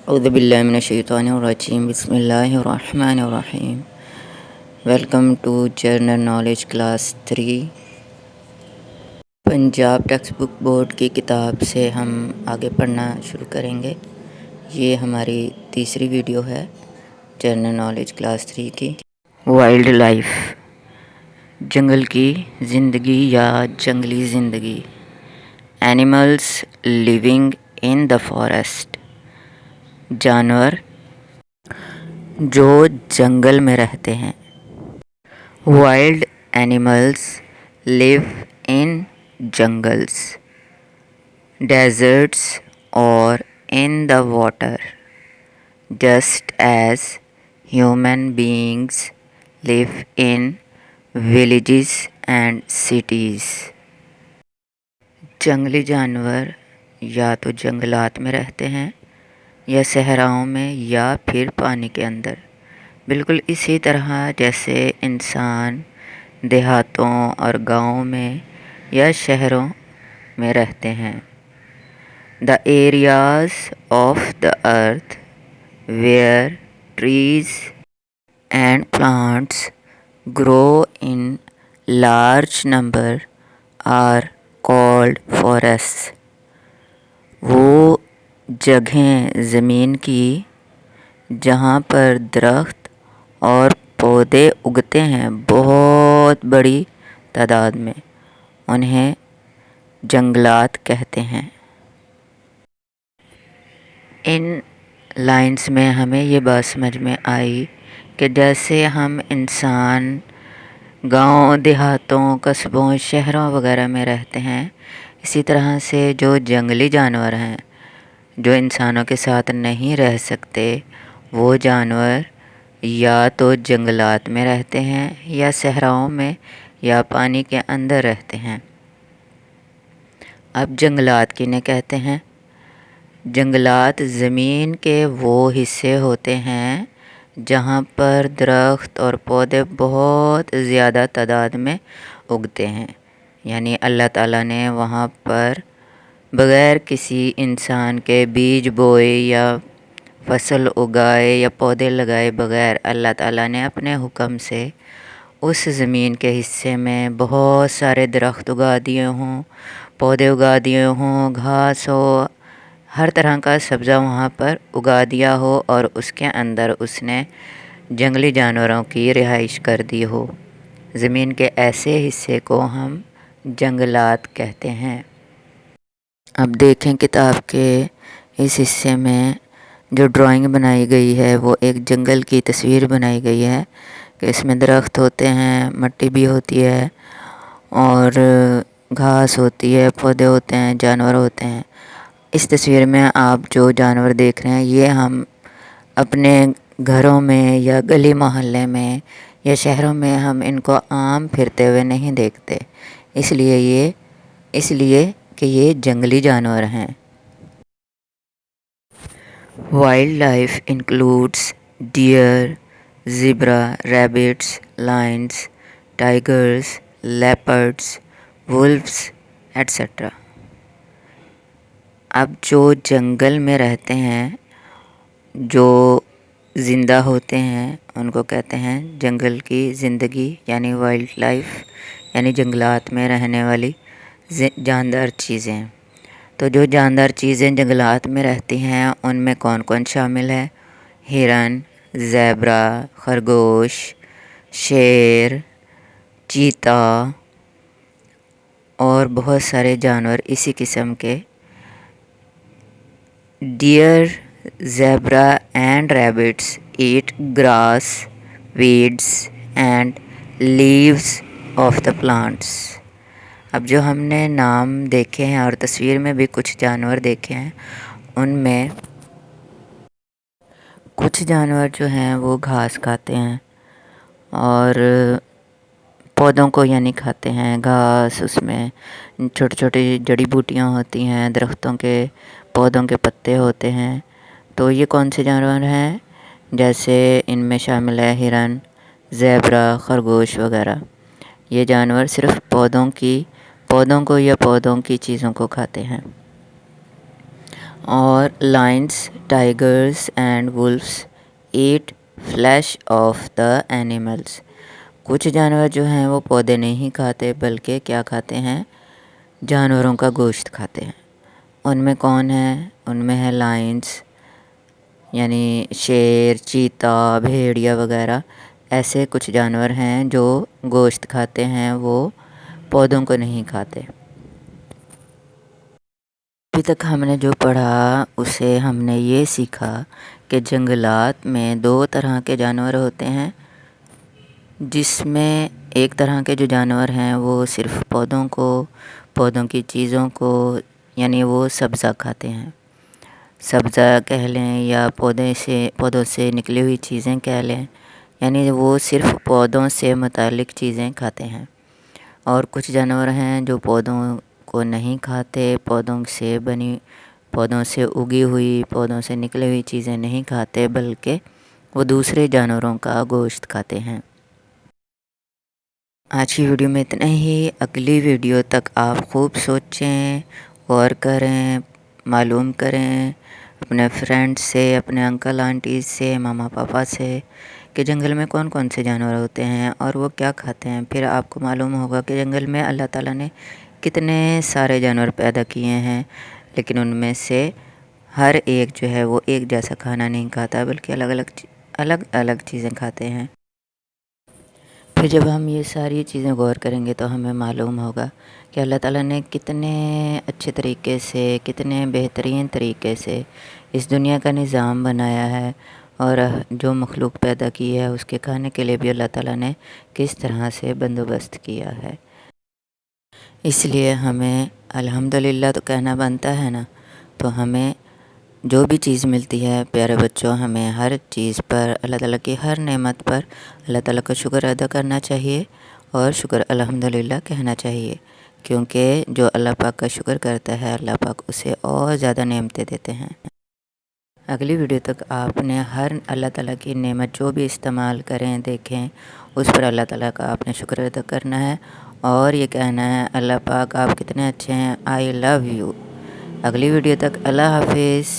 اعوذ باللہ من الشیطان الرجیم بسم اللہ الرحمن الرحیم۔ Welcome to general knowledge class 3 Punjab text book board کی کتاب سے ہم آگے پڑھنا شروع کریں گے۔ یہ ہماری تیسری ویڈیو ہے جنرل نالج کلاس 3 کی۔ وائلڈ لائف، جنگل کی زندگی یا جنگلی زندگی۔ Animals living in the forest, جانور جو جنگل میں رہتے ہیں۔ Wild animals live in jungles, deserts اور in the water, just as human beings live in villages and cities. جنگلی جانور یا تو جنگلات میں رہتے ہیں یا صحراؤں میں یا پھر پانی کے اندر، بالکل اسی طرح جیسے انسان دیہاتوں اور گاؤں میں یا شہروں میں رہتے ہیں۔ The areas of the earth where trees and plants grow in large number are called forest. وہ جگہیں زمین کی جہاں پر درخت اور پودے اگتے ہیں بہت بڑی تعداد میں، انہیں جنگلات کہتے ہیں۔ ان لائنز میں ہمیں یہ بات سمجھ میں آئی کہ جیسے ہم انسان گاؤں دیہاتوں قصبوں شہروں وغیرہ میں رہتے ہیں، اسی طرح سے جو جنگلی جانور ہیں جو انسانوں کے ساتھ نہیں رہ سکتے، وہ جانور یا تو جنگلات میں رہتے ہیں یا صحراؤں میں یا پانی کے اندر رہتے ہیں۔ اب جنگلات کنہیں کہتے ہیں؟ جنگلات زمین کے وہ حصے ہوتے ہیں جہاں پر درخت اور پودے بہت زیادہ تعداد میں اگتے ہیں، یعنی اللہ تعالیٰ نے وہاں پر بغیر کسی انسان کے بیج بوئے یا فصل اگائے یا پودے لگائے بغیر اللہ تعالیٰ نے اپنے حکم سے اس زمین کے حصے میں بہت سارے درخت اگا دیے ہوں، پودے اگا دیے ہوں، گھاس ہو، ہر طرح کا سبزہ وہاں پر اگا دیا ہو، اور اس کے اندر اس نے جنگلی جانوروں کی رہائش کر دی ہو۔ زمین کے ایسے حصے کو ہم جنگلات کہتے ہیں۔ اب دیکھیں کتاب کے اس حصے میں جو ڈرائنگ بنائی گئی ہے وہ ایک جنگل کی تصویر بنائی گئی ہے کہ اس میں درخت ہوتے ہیں، مٹی بھی ہوتی ہے اور گھاس ہوتی ہے، پودے ہوتے ہیں، جانور ہوتے ہیں۔ اس تصویر میں آپ جو جانور دیکھ رہے ہیں یہ ہم اپنے گھروں میں یا گلی محلے میں یا شہروں میں ہم ان کو عام پھرتے ہوئے نہیں دیکھتے، اس لیے کہ یہ جنگلی جانور ہیں۔ Wildlife includes deer, zebra, rabbits, lions, tigers, leopards, wolves etcetera. اب جو جنگل میں رہتے ہیں، جو زندہ ہوتے ہیں، ان کو کہتے ہیں جنگل کی زندگی، یعنی وائلڈ لائف، یعنی جنگلات میں رہنے والی جاندار چیزیں۔ تو جو جاندار چیزیں جنگلات میں رہتی ہیں ان میں کون کون شامل ہے؟ ہرن، زیبرا، خرگوش، شیر، چیتا اور بہت سارے جانور اسی قسم کے۔ Deer, zebra and rabbits eat grass, weeds and leaves of the plants. اب جو ہم نے نام دیکھے ہیں اور تصویر میں بھی کچھ جانور دیکھے ہیں، ان میں کچھ جانور جو ہیں وہ گھاس کھاتے ہیں اور پودوں کو یعنی کھاتے ہیں گھاس، اس میں چھوٹی چھوٹی جڑی بوٹیاں ہوتی ہیں، درختوں کے پودوں کے پتے ہوتے ہیں۔ تو یہ کون سے جانور ہیں؟ جیسے ان میں شامل ہے ہرن، زیبرا، خرگوش وغیرہ۔ یہ جانور صرف پودوں کو یا پودوں کی چیزوں کو کھاتے ہیں۔ اور lions tigers and wolves eat flesh of the animals. کچھ جانور جو ہیں وہ پودے نہیں کھاتے بلکہ کیا کھاتے ہیں؟ جانوروں کا گوشت کھاتے ہیں. ان میں کون ہیں؟ ان میں ہے لائنس یعنی شیر، چیتا، بھیڑیا وغیرہ. ایسے کچھ جانور ہیں جو گوشت کھاتے ہیں، وہ پودوں کو نہیں کھاتے. ابھی تک ہم نے جو پڑھا اسے ہم نے یہ سیکھا کہ جنگلات میں 2 طرح کے جانور ہوتے ہیں، جس میں ایک طرح کے جو جانور ہیں وہ صرف پودوں کی چیزوں کو یعنی وہ سبزہ کھاتے ہیں. سبزہ کہہ لیں یا پودوں سے نکلی ہوئی چیزیں کہہ لیں، یعنی وہ صرف پودوں سے متعلق چیزیں کھاتے ہیں. اور کچھ جانور ہیں جو پودوں کو نہیں کھاتے، پودوں سے اگی ہوئی، پودوں سے نکلی ہوئی چیزیں نہیں کھاتے بلکہ وہ دوسرے جانوروں کا گوشت کھاتے ہیں. آج کی ویڈیو میں اتنا ہی. اگلی ویڈیو تک آپ خوب سوچیں، غور کریں، معلوم کریں اپنے فرینڈ سے، اپنے انکل آنٹی سے، ماما پاپا سے کہ جنگل میں کون کون سے جانور ہوتے ہیں اور وہ کیا کھاتے ہیں. پھر آپ کو معلوم ہوگا کہ جنگل میں اللہ تعالیٰ نے کتنے سارے جانور پیدا کیے ہیں، لیکن ان میں سے ہر ایک جو ہے وہ ایک جیسا کھانا نہیں کھاتا بلکہ الگ الگ چیزیں کھاتے ہیں. پھر جب ہم یہ ساری چیزیں غور کریں گے تو ہمیں معلوم ہوگا کہ اللہ تعالیٰ نے کتنے اچھے طریقے سے، کتنے بہترین طریقے سے اس دنیا کا نظام بنایا ہے، اور جو مخلوق پیدا کی ہے اس کے کھانے کے لیے بھی اللہ تعالیٰ نے کس طرح سے بندوبست کیا ہے. اس لیے ہمیں الحمدللہ تو کہنا بنتا ہے نا. تو ہمیں جو بھی چیز ملتی ہے پیارے بچوں، ہمیں ہر چیز پر، اللہ تعالیٰ کی ہر نعمت پر اللہ تعالیٰ کا شکر ادا کرنا چاہیے اور شکر الحمدللہ کہنا چاہیے، کیونکہ جو اللہ پاک کا شکر کرتا ہے اللہ پاک اسے اور زیادہ نعمتیں دیتے ہیں. اگلی ویڈیو تک آپ نے ہر اللہ تعالیٰ کی نعمت جو بھی استعمال کریں، دیکھیں، اس پر اللہ تعالیٰ کا آپ نے شکر ادا کرنا ہے اور یہ کہنا ہے اللہ پاک آپ کتنے اچھے ہیں، آئی لو یو. اگلی ویڈیو تک اللہ حافظ.